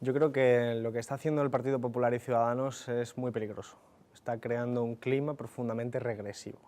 Yo creo que lo que está haciendo el Partido Popular y Ciudadanos es muy peligroso. Está creando un clima profundamente regresivo.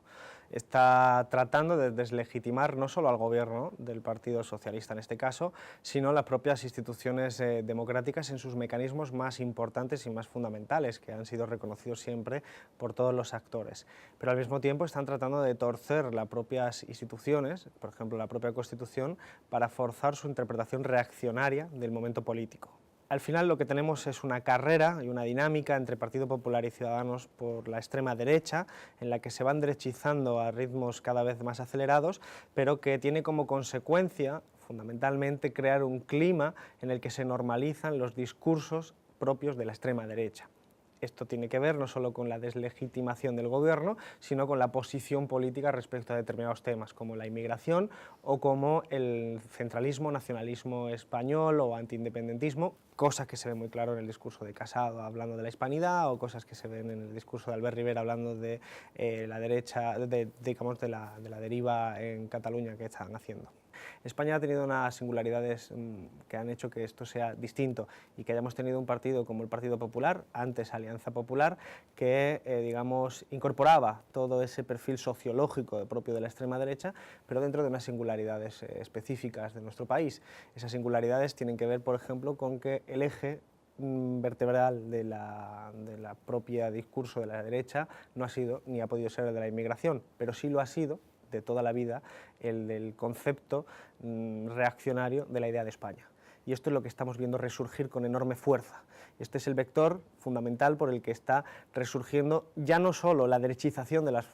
Está tratando de deslegitimar no solo al gobierno del Partido Socialista en este caso, sino las propias instituciones democráticas en sus mecanismos más importantes y más fundamentales, que han sido reconocidos siempre por todos los actores. Pero al mismo tiempo están tratando de torcer las propias instituciones, por ejemplo la propia Constitución, para forzar su interpretación reaccionaria del momento político. Al final lo que tenemos es una carrera y una dinámica entre Partido Popular y Ciudadanos por la extrema derecha, en la que se van derechizando a ritmos cada vez más acelerados, pero que tiene como consecuencia, fundamentalmente, crear un clima en el que se normalizan los discursos propios de la extrema derecha. Esto tiene que ver no solo con la deslegitimación del gobierno, sino con la posición política respecto a determinados temas, como la inmigración o como el centralismo, nacionalismo español o antiindependentismo, cosas que se ven muy claro en el discurso de Casado hablando de la hispanidad, o cosas que se ven en el discurso de Albert Rivera hablando de la derecha, digamos, de la deriva en Cataluña que están haciendo. España ha tenido unas singularidades que han hecho que esto sea distinto y que hayamos tenido un partido como el Partido Popular, antes Alianza Popular, que digamos, incorporaba todo ese perfil sociológico propio de la extrema derecha, pero dentro de unas singularidades específicas de nuestro país. Esas singularidades tienen que ver, por ejemplo, con que el eje vertebral de la propia discurso de la derecha no ha sido ni ha podido ser el de la inmigración, pero sí lo ha sido de toda la vida el del concepto reaccionario de la idea de España. Y esto es lo que estamos viendo resurgir con enorme fuerza. Este es el vector fundamental por el que está resurgiendo ya no solo la derechización de las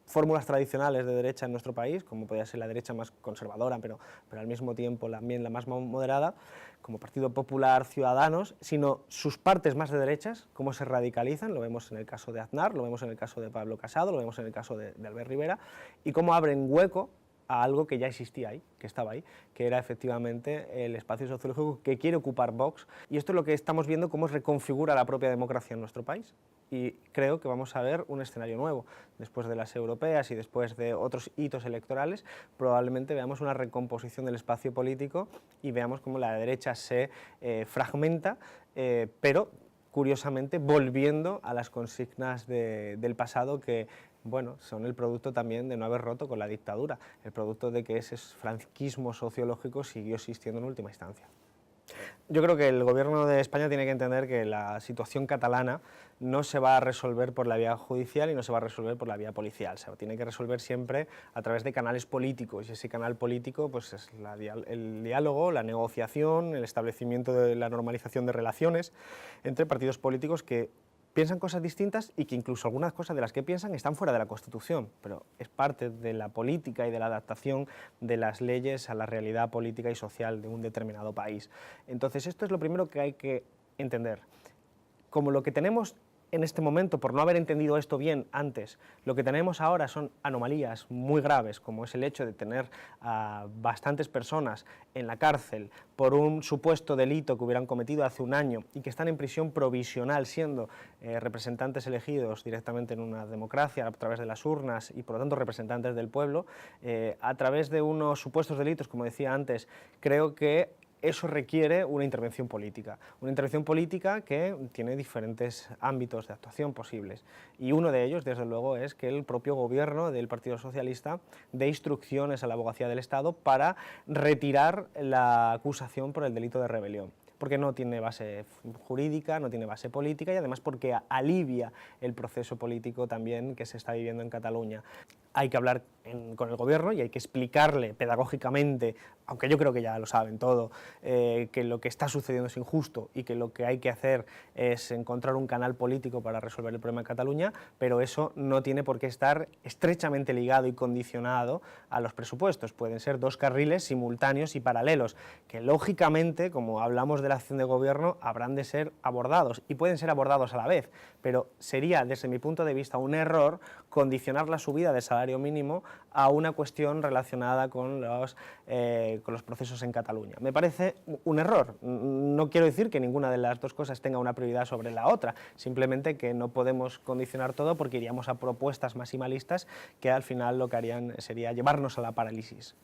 fórmulas tradicionales de derecha en nuestro país, como podría ser la derecha más conservadora, pero al mismo tiempo también la más moderada, como Partido Popular, Ciudadanos, sino sus partes más de derechas, cómo se radicalizan, lo vemos en el caso de Aznar, lo vemos en el caso de Pablo Casado, lo vemos en el caso de Albert Rivera, y cómo abren hueco a algo que ya existía ahí, que estaba ahí, que era efectivamente el espacio sociológico que quiere ocupar Vox. Y esto es lo que estamos viendo, cómo reconfigura la propia democracia en nuestro país. Y creo que vamos a ver un escenario nuevo. Después de las europeas y después de otros hitos electorales, probablemente veamos una recomposición del espacio político y veamos cómo la derecha se fragmenta, pero curiosamente volviendo a las consignas del pasado que, bueno, son el producto también de no haber roto con la dictadura, el producto de que ese franquismo sociológico siguió existiendo en última instancia. Yo creo que el gobierno de España tiene que entender que la situación catalana no se va a resolver por la vía judicial y no se va a resolver por la vía policial, se tiene que resolver siempre a través de canales políticos, y ese canal político pues, es el diálogo, la negociación, el establecimiento de la normalización de relaciones entre partidos políticos que piensan cosas distintas y que incluso algunas cosas de las que piensan están fuera de la Constitución, pero es parte de la política y de la adaptación de las leyes a la realidad política y social de un determinado país. Entonces esto es lo primero que hay que entender. Como lo que tenemos en este momento, por no haber entendido esto bien antes, lo que tenemos ahora son anomalías muy graves, como es el hecho de tener a bastantes personas en la cárcel por un supuesto delito que hubieran cometido hace un año y que están en prisión provisional siendo representantes elegidos directamente en una democracia a través de las urnas y por lo tanto representantes del pueblo, a través de unos supuestos delitos, como decía antes, creo que eso requiere una intervención política que tiene diferentes ámbitos de actuación posibles, y uno de ellos, desde luego, es que el propio gobierno del Partido Socialista dé instrucciones a la Abogacía del Estado para retirar la acusación por el delito de rebelión, porque no tiene base jurídica, no tiene base política y además porque alivia el proceso político también que se está viviendo en Cataluña. Hay que hablar con el gobierno y hay que explicarle pedagógicamente, aunque yo creo que ya lo saben todo, que lo que está sucediendo es injusto y que lo que hay que hacer es encontrar un canal político para resolver el problema de Cataluña, pero eso no tiene por qué estar estrechamente ligado y condicionado a los presupuestos. Pueden ser dos carriles simultáneos y paralelos, que lógicamente, como hablamos de la acción de gobierno, habrán de ser abordados y pueden ser abordados a la vez, pero sería, desde mi punto de vista, un error condicionar la subida del salario mínimo a una cuestión relacionada con los procesos en Cataluña. Me parece un error. No quiero decir que ninguna de las dos cosas tenga una prioridad sobre la otra, simplemente que no podemos condicionar todo porque iríamos a propuestas maximalistas que al final lo que harían sería llevarnos a la parálisis.